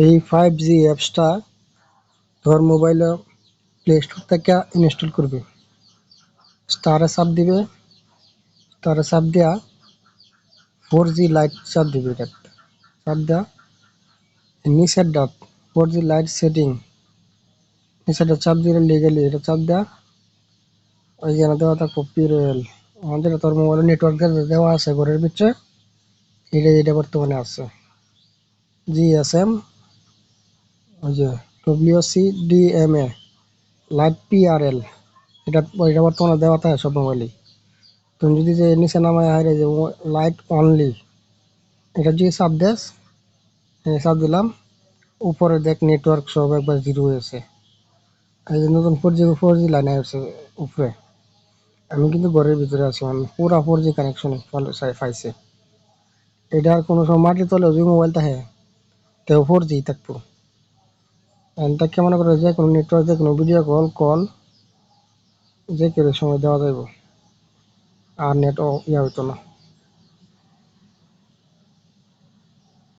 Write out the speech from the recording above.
এই 5G অ্যাপসটা তোর মোবাইলে প্লে স্টোর থেকে ইনস্টল করবি। স্টারে চাপ দিবে, স্টারে চাপ দিয়া 4G লাইট চাপ দিবি। এটা চাপ দেওয়া নিচের ডট 4G লাইট সেটিং নিচেরটা চাপ দিয়ে লিগেলি এটা চাপ দেওয়া। ওই যেন দেওয়া থাকবো পিরিয়ল আমাদের তোর মোবাইলে নেটওয়ার্ক দেওয়া আছে ঘরের ভিতরে। এটা বর্তমানে আছে GSM, ওই যে WCDMA লাইট PRL। এটা বর্তমানে দেওয়া থাকে সব মোবাইলেই। তুমি যদি যে নিচে নামায় হারে যে লাইট অনলি এটা যদি চাপ দেস, চাপ দিলাম, উপরে দেখ নেটওয়ার্ক সব একবার জিরো হয়েছে। এই যে নতুন 4G লাইন আসছে উপরে। আমি কিন্তু ঘরের ভিতরে আছি, মানে পুরা 4G কানেকশন পাইছে। এটা আর কোনো সময় মাটির তলে যদি মোবাইল থাকে তেও 4G থাকবো। এনটাকে মনে করে যে কোনো নেটওয়ার্ক, যে কোনো ভিডিও কল যে কোনো সময় দেওয়া যাইব, আর নেট ইয়া হইতো না।